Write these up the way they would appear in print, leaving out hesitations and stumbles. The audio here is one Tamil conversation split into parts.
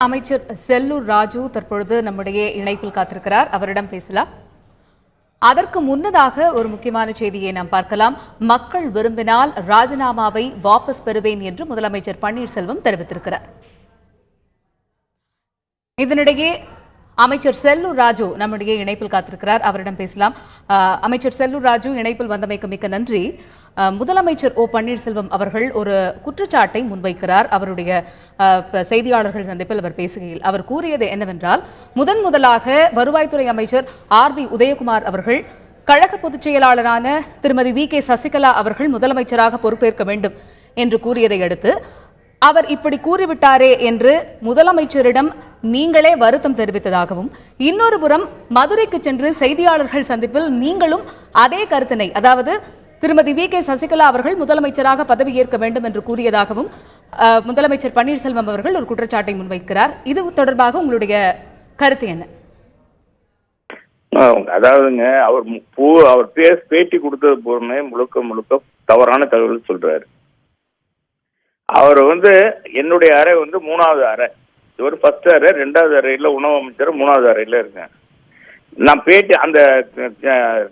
அமைச்சர் செல்லூர் ராஜு தற்பொழுது நம்முடைய இணைப்பில் காத்திருக்கிறார். அவரிடம் பேசலாம். அதற்கு முன்னதாக ஒரு முக்கியமான செய்தியை நாம் பார்க்கலாம். மக்கள் விரும்பினால் ராஜினாமாவை வாபஸ் பெறுவேன் என்று முதலமைச்சர் பன்னீர்செல்வம் தெரிவித்திருக்கிறார். இதனிடையே அமைச்சர் செல்லூர் ராஜு நம்முடைய இணைப்பில் காத்திருக்கிறார். அவரிடம் பேசலாம். அமைச்சர் செல்லூர் ராஜு, இணைப்பில் வந்தமைக்கு மிக்க நன்றி. முதலமைச்சர் ஓ பன்னீர்செல்வம் அவர்கள் ஒரு குற்றச்சாட்டை முன்வைக்கிறார். அவருடைய செய்தியாளர்கள் சந்திப்பில் அவர் பேசுகையில் அவர் கூறியது என்னவென்றால், முதலாக வருவாய்த்துறை அமைச்சர் RB உதயகுமார் அவர்கள் கழக பொதுச் செயலாளரான திருமதி VK சசிகலா அவர்கள் முதலமைச்சராக பொறுப்பேற்க வேண்டும் என்று கூறியதை அடுத்து அவர் இப்படி கூறிவிட்டாரே என்று முதலமைச்சரிடம் நீங்களே வருத்தம் தெரிவித்ததாகவும், இன்னொரு புறம் மதுரைக்கு சென்று செய்தியாளர்கள் சந்திப்பில் நீங்களும் அதே கருத்தினை, அதாவது திருமதி VK சசிகலா அவர்கள் முதலமைச்சராக பதவியேற்க வேண்டும் என்று கூறியதாகவும் முதலமைச்சர் பன்னீர்செல்வம் அவர்கள் ஒரு குற்றச்சாட்டை முன்வைக்கிறார். இது தொடர்பாக உங்களுடைய கருத்து என்ன? அதாவதுங்க, அவர் பேட்டி கொடுத்தது போறமே முழுக்க தவறான தகவல் சொல்றாரு. அவர் என்னுடைய அறை 3வது அறை, இவர் ஃபர்ஸ்ட் அறை, 2வது அறையில உணவு அமைச்சர், 3வது அறையில இருக்கேன். நான் பேட்டி அந்த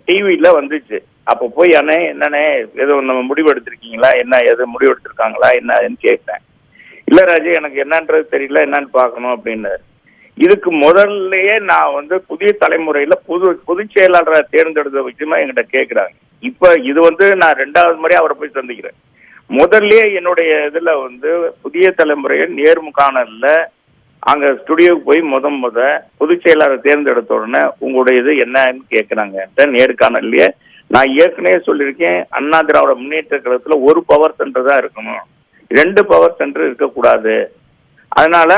டிவியில வந்துச்சு. அப்ப போய் என்னண்ணே ஏதோ நம்ம முடிவு எடுத்திருக்கீங்களா, என்ன எது முடிவு எடுத்திருக்காங்களா என்னன்னு கேட்டேன். இல்ல ராஜு, எனக்கு என்னன்றது தெரியல, என்னன்னு பார்க்கணும் அப்படின்னு. இதுக்கு முதல்லயே நான் புதிய தலைமுறையில பொதுச் செயலாளரை தேர்ந்தெடுத்த விஷயமா என்கிட்ட கேட்கிறாங்க. இப்ப இது நான் 2வது முறை அவரை போய் சந்திக்கிறேன். முதல்லயே என்னுடைய இதுல புதிய தலைமுறையை நேர்முகாணல்ல அங்க ஸ்டுடியோவுக்கு போய் முத பொதுச் செயலாளரை தேர்ந்தெடுத்த உடனே உங்களுடைய இது என்னன்னு கேட்கிறாங்க. நேர்காணல்லையே நான் ஏற்கனவே சொல்லியிருக்கேன், அண்ணா திராவிட முன்னேற்ற கழகத்துல ஒரு பவர் சென்டர் தான் இருக்கணும், 2 பவர் சென்டர் இருக்கக்கூடாது. அதனால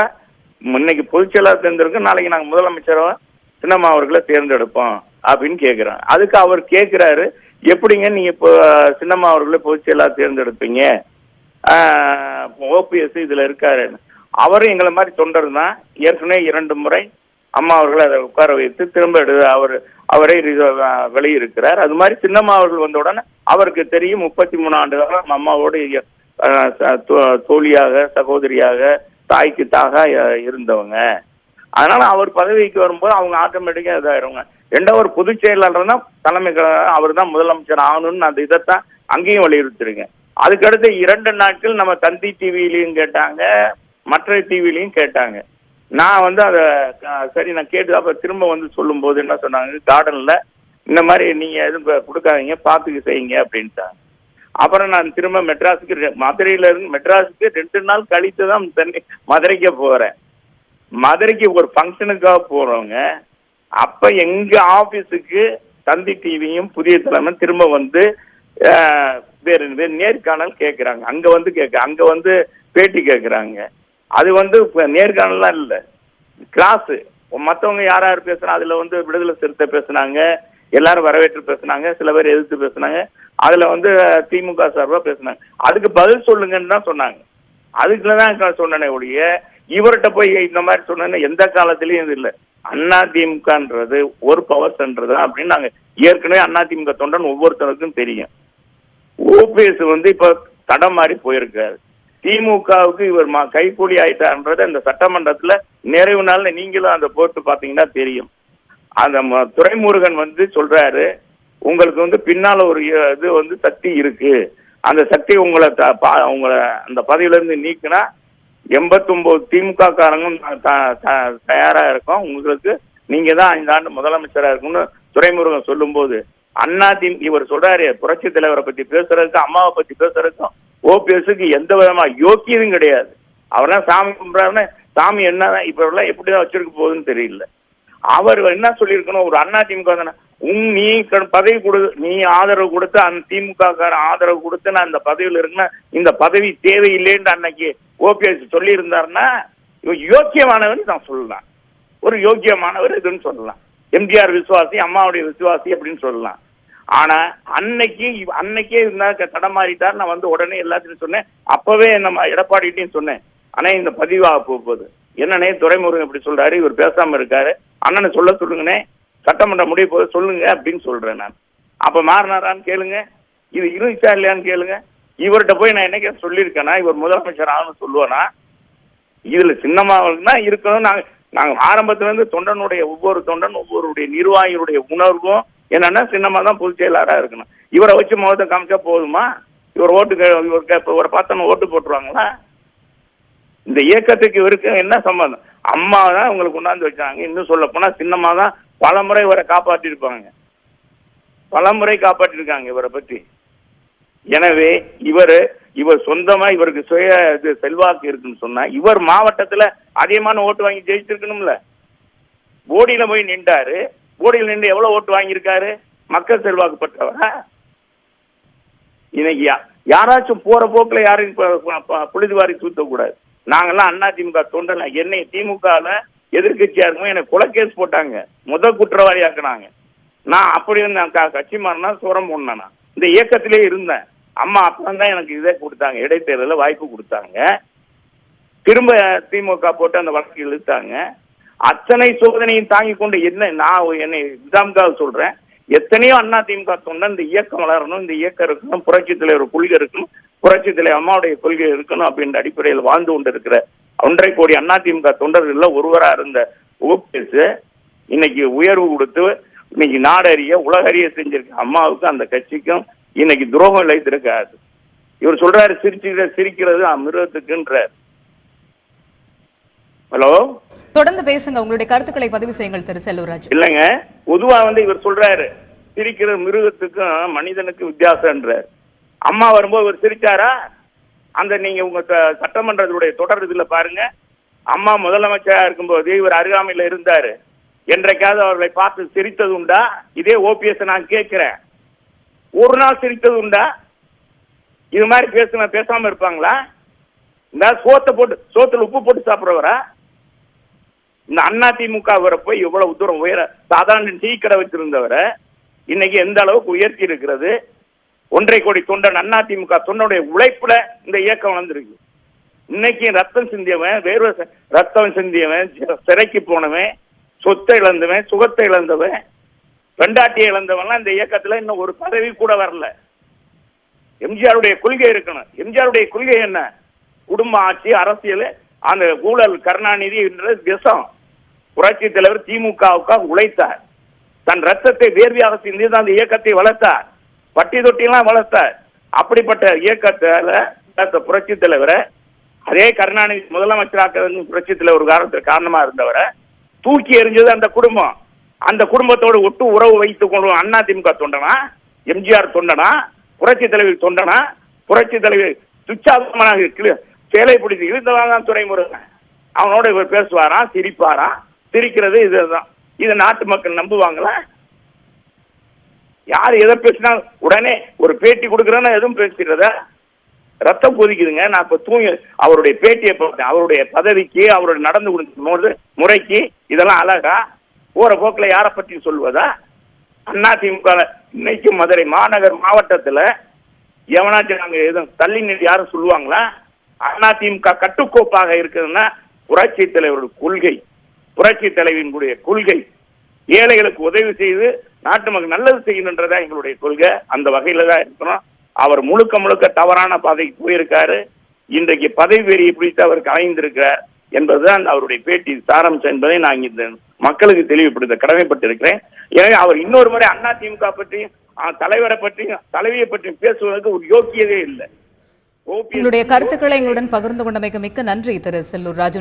இன்னைக்கு பொதுச் செயலாளர் தேர்ந்தெடுக்க, நாளைக்கு நாங்கள் முதலமைச்சராக சின்னம்மா அவர்களை தேர்ந்தெடுப்போம் அப்படின்னு கேட்கிறேன். அதுக்கு அவர் கேட்கிறாரு, எப்படிங்க நீங்க இப்போ சின்னம்மா அவர்களை பொதுச் செயலாளர் தேர்ந்தெடுப்பீங்க, OPS இதுல இருக்காரு. அவரும் எங்களை மாதிரி தொண்டர் தான். ஏற்கனவே 2 முறை அம்மா அவர்களை அதை உட்கார வைத்து திரும்ப அவரை வெளியிருக்கிறார். அது மாதிரி சின்னம்மா அவர்கள் வந்த உடனே அவருக்கு தெரியும், 33 ஆண்டு காலம் அம்மாவோடு தோழியாக, சகோதரியாக, தாய்க்கு தாக இருந்தவங்க. அதனால அவர் பதவிக்கு வரும்போது அவங்க ஆட்டோமேட்டிக்கா இதாயிருவாங்க. 2வது பொதுச் செயலாளர் தான் தலைமை, அவர் தான் முதலமைச்சர் ஆகணும்னு அந்த இதைத்தான் அங்கேயும் வலியுறுத்திருக்கேன். அதுக்கடுத்து 2 நாட்கள் நம்ம தந்தி டிவிலையும் கேட்டாங்க, மற்ற டிவிலையும் கேட்டாங்க. நான் அதை சரி நான் கேட்டு அப்ப திரும்ப சொல்லும் போது என்ன சொன்னாங்க, கார்டன்ல இந்த மாதிரி நீங்க எதுவும் கொடுக்காதீங்க, பார்த்துக்கு செய்யுங்க அப்படின்ட்டாங்க. அப்புறம் நான் திரும்ப மதுரையில இருந்து மெட்ராஸுக்கு 2 நாள் கழித்து தான் மதுரைக்கு போறேன். மதுரைக்கு ஒரு ஃபங்க்ஷனுக்காக போறவங்க, அப்ப எங்க ஆபீஸுக்கு தந்தி டிவியும் புதிய தலைமை திரும்ப வேறு நேர்காணல் கேட்கிறாங்க. அங்க பேட்டி கேட்கிறாங்க. அது நேர்காணல்லாம் இல்ல, கிளாஸ். மற்றவங்க யார் பேசுனா அதுல விடுதலை சிறுத்தை பேசுனாங்க, எல்லாரும் வரவேற்று பேசுனாங்க, சில பேர் எதிர்த்து பேசுனாங்க, அதுல திமுக சார்பா பேசுனாங்க. அதுக்கு பதில் சொல்லுங்கன்னு தான் சொன்னாங்க. அதுக்குள்ளதான் சொன்னனே ஒழிய இவர்கிட்ட போய் இந்த மாதிரி சொன்ன எந்த காலத்திலயும் இது இல்லை. அதிமுகன்றது ஒரு பவர் சென்டர் தான் அப்படின்னு நாங்க ஏற்கனவே அதிமுக தொண்டன் ஒவ்வொருத்தருக்கும் தெரியும். OPS இப்ப தடம் மாறி போயிருக்காரு. திமுகவுக்கு இவர் கைக்கூலி ஆயிட்டார்ன்றது அந்த சட்டமன்றத்துல நிறைவு நாள்ல நீங்களும் அந்த போட்டு பாத்தீங்கன்னா தெரியும். அந்த துரைமுருகன் சொல்றாரு, உங்களுக்கு பின்னால ஒரு இது சக்தி இருக்கு, அந்த சக்தி உங்களை அந்த பதவியில இருந்து நீக்கினா 89 திமுக காரங்க தயாரா இருக்கும், உங்களுக்கு நீங்க தான் 5 ஆண்டு முதலமைச்சரா இருக்கும்னு துரைமுருகன் சொல்லும் போது இவர் சொல்றாரு, புரட்சி தலைவரை பத்தி பேசுறதுக்கும் அம்மாவை பத்தி பேசுறதுக்கும் OPSக்கு எந்த விதமா யோக்கியதும் கிடையாது. அவர்தான் சாமி கும்பிட்றாருன்னு சாமி என்னதான் இப்ப எல்லாம் எப்படிதான் வச்சிருக்க போகுதுன்னு தெரியல. அவர் என்ன சொல்லியிருக்கணும், ஒரு அதிமுக தானே, நீ பதவி கொடு, நீ ஆதரவு கொடுத்து அந்த திமுக ஆதரவு கொடுத்து நான் இந்த பதவியில் இருக்குன்னா இந்த பதவி தேவையில்லைன்னு அன்னைக்கு OPS சொல்லி இருந்தாருன்னா இவர் யோக்கியமானவர் நான் சொல்லலாம், ஒரு யோக்கியமானவர் இதுன்னு சொல்லலாம். MGR விசுவாசி, அம்மாவுடைய விசுவாசி அப்படின்னு சொல்லலாம். ஆனா அன்னைக்கே இருந்தா தடமாறிட்டார். நான் உடனே எல்லாத்தையும் சொன்னேன். அப்பவே நம்ம எடப்பாடிட்டையும் சொன்னேன், ஆனா இந்த பதிவாக போகுது என்னன்னே துரைமுருகன் இப்படி சொல்றாரு, இவர் பேசாம இருக்காரு, அண்ணனை சொல்லுங்கண்ணே, சட்டமன்றம் முடிய போது சொல்லுங்க அப்படின்னு சொல்றேன் நான். அப்ப மாறினாரான்னு கேளுங்க, இது இருந்துச்சா இல்லையான்னு கேளுங்க. இவர்கிட்ட போய் நான் என்னைக்கு சொல்லியிருக்கேன்னா இவர் முதலமைச்சர் ஆகணும்னு சொல்லுவேனா? இதுல சின்னம்மாவுக்கு தான் இருக்கணும். நாங்க ஆரம்பத்துல இருந்து தொண்டனுடைய ஒவ்வொரு தொண்டன் ஒவ்வொருடைய நிர்வாகிகளுடைய உணர்வும் என்னன்னா சின்னம்மா தான் பொதுச் செயலாளரா இருக்கணும். இவரை வச்சு முகத்தை காமிச்சா போதுமா? இவர் இவரை பார்த்தா ஓட்டு போட்டுருவாங்களா? இந்த இயக்கத்துக்கு இவருக்கு என்ன சம்பந்தம்? அம்மா தான் உங்களுக்கு கொண்டாந்து வச்சாங்க. இன்னும் சொல்ல போனா சின்னம்மா தான் பலமுறை இவரை காப்பாற்றிருப்பாங்க, பலமுறை காப்பாற்றிருக்காங்க இவரை பற்றி. எனவே இவர் சொந்தமா இவருக்கு சுய செல்வாக்கு இருக்குன்னு சொன்னா இவர் மாவட்டத்துல அதிகமான ஓட்டு வாங்கி ஜெயிச்சிருக்கணும்ல. போடியில போய் நின்றாரு, போடியில் நின்று எவ்வளவு ஓட்டு வாங்கியிருக்காரு? மக்கள் செல்வாக்கு பெற்றவரா? இன்னைக்கு யாராச்சும் போற போக்குல யாரையும் புழுதுவாரி தூத்தக்கூடாது. நாங்கெல்லாம் அதிமுக தொண்டல, என்னை திமுகல எதிர்கட்சியா இருக்கும் எனக்கு கொலைகேஸ் போட்டாங்க, முதல் குற்றவாளி ஆக்குனாங்க. நான் அப்படி கட்சி மாறினா சுரம் போனேன். இந்த இயக்கத்திலே இருந்தேன். அம்மா அப்புறம் தான் எனக்கு இதே கொடுத்தாங்க, இடைத்தேர்தலில் வாய்ப்பு கொடுத்தாங்க. திரும்ப திமுக போட்டு அந்த வழக்கு இழுத்தாங்க. அத்தனை சோதனையும் தாங்கி கொண்டு என்னை இதாம்காக சொல்றேன், எத்தனையோ அதிமுக தொண்டன் இந்த இயக்கம் வளரணும், இந்த இயக்கம் இருக்கணும், புரட்சி தலைவர் கொள்கை இருக்கணும், புரட்சி தலைவர் அம்மாவுடைய கொள்கை இருக்கணும் அப்படின்ற அடிப்படையில் வாழ்ந்து கொண்டு இருக்கிற 1.5 கோடி அதிமுக தொண்டர்கள் ஒருவரா இருந்த ஓபிஎஸ் இன்னைக்கு உயர்வு கொடுத்து இன்னைக்கு நாடறிய உலகறிய செஞ்சிருக்க அம்மாவுக்கு அந்த கட்சிக்கும் இன்னைக்கு துரோகம் இழைத்திருக்காது. இவர் சொல்றாரு சிரிக்கிறது மிருகத்துக்குன்றார். ஹலோ, தொடர்ந்து பேசுங்க, உங்களுடைய கருத்துக்களை பதிவு செய்யுங்கள் திரு செல்லூர்ராஜ். இல்லங்க, பொதுவா இவர் சொல்றாரு சிரிக்கிறது மிருகத்துக்கும் மனிதனுக்கு வித்தியாசம்ன்றார். அம்மா வரும்போது இவர் சிரிச்சாரா? அந்த நீங்க உங்க சட்டமன்றத்துடைய தொடர் இதுல பாருங்க, அம்மா முதலமைச்சரா இருக்கும்போது இவர் அருகாமையில இருந்தாரு. என்றைக்காவது அவர்களை பார்த்து சிரித்தது உண்டா? இதே ஓபிஎஸ் நான் கேட்கிறேன், ஒரு நாள் சிரித்தது உண்டா? இது மாதிரி பேசாம இருப்பாங்களா? இந்த சோத்துல உப்பு போட்டு சாப்பிடுறவரா? இந்த அதிமுக வர போய் எவ்வளவு தூரம் உயர, சாதாரண டீ கடை வச்சிருந்தவரை இன்னைக்கு எந்த அளவுக்கு உயர்த்தி இருக்கிறது. 1.5 கோடி தொண்டன் அதிமுக தொண்டனுடைய உழைப்புல இந்த இயக்கம் வந்திருக்கு. இன்னைக்கு ரத்தம் சிந்தியவன், வேர்வை ரத்தம் சிந்தியவன், சிறைக்கு போனவன், சொத்தை இழந்தவன், சுகத்தை இழந்தவன், பெண்டாட்டியை இழந்தவன்லாம் இந்த இயக்கத்துல இன்னும் ஒரு பதவி கூட வரல. எம்ஜிஆருடைய கொள்கை இருக்கணும். எம்ஜிஆருடைய கொள்கை என்ன? குடும்ப ஆட்சி, அரசியல், அந்த ஊழல், கருணாநிதி என்ற விஷம். புரட்சி தலைவர் திமுகவுக்காக உழைத்தார். தன் ரத்தத்தை வேர்வையாக சிந்தி தான் அந்த இயக்கத்தை வளர்த்தார், பட்டி தொட்டியெல்லாம் வளர்த்தார். அப்படிப்பட்ட இயக்கத்தை புரட்சி தலைவரை, அதே கருணாநிதி முதலமைச்சராக புரட்சி தலைவர் காரணத்துக்கு காரணமா இருந்தவரை தூக்கி எறிஞ்சது அந்த குடும்பம். அந்த குடும்பத்தோடு ஒட்டு உறவு வைத்துக் கொண்டு அதிமுக தொண்டனா, எம்ஜிஆர் தொண்டனா, புரட்சி தலைவர் தொண்டனா? புரட்சி தலைவர் துச்சாதமாக சேலை பிடித்து இருந்ததான் துரைமுருகன். அவனோட இவர் பேசுவாரா, சிரிப்பாரா? சிரிக்கிறது இதுதான். இது நாட்டு மக்கள் நம்புவாங்களா? யார் எதை பேசினா உடனே ஒரு பேட்டி கொடுக்கறேன்னா எதுவும் பேசுறதா? ரத்தம் கொதிக்குதுங்க. நான் இப்ப அவருடைய பேட்டியை பார்த்தேன். அவருடைய பதவிக்கு, அவருடைய நடந்து கொடுத்த முறைக்கு இதெல்லாம் அழகா? போற போக்குல யாரை பற்றி சொல்வதா? அதிமுக இன்னைக்கு மதுரை மாவட்டத்துல எவனாச்சும் நாங்க எதுவும் தள்ளி நின்று யாரும் சொல்லுவாங்களா? அதிமுக கட்டுக்கோப்பாக இருக்குதுன்னா புரட்சி தலைவருடைய கொள்கை, புரட்சி தலைவியினுடைய கொள்கை. ஏழைகளுக்கு உதவி செய்து நாட்டு மக்கள் நல்லது செய்யணுன்றதா எங்களுடைய கொள்கை. அந்த வகையில தான் இருக்கிறோம். அவர் முழுக்க தவறான பாதைக்கு போயிருக்காரு. இன்றைக்கு பதவி வெறியை பிடித்து அவர் கலைந்திருக்கிறார் என்பதுதான் அவருடைய பேட்டி சாராம்சம் என்பதை நான் இந்த மக்களுக்கு தெளிவுபடுத்த கடமைப்பட்டிருக்கிறேன். எனவே அவர் இன்னொரு முறை அதிமுக பற்றியும் தலைவரை பற்றியும் தலைவியை பற்றியும் பேசுவதற்கு ஒரு யோக்கியதே இல்லை. உங்களுடைய கருத்துக்களை எங்களுடன் பகிர்ந்து கொண்டமைக்கு மிக்க நன்றி திரு செல்லூர்ராஜ்.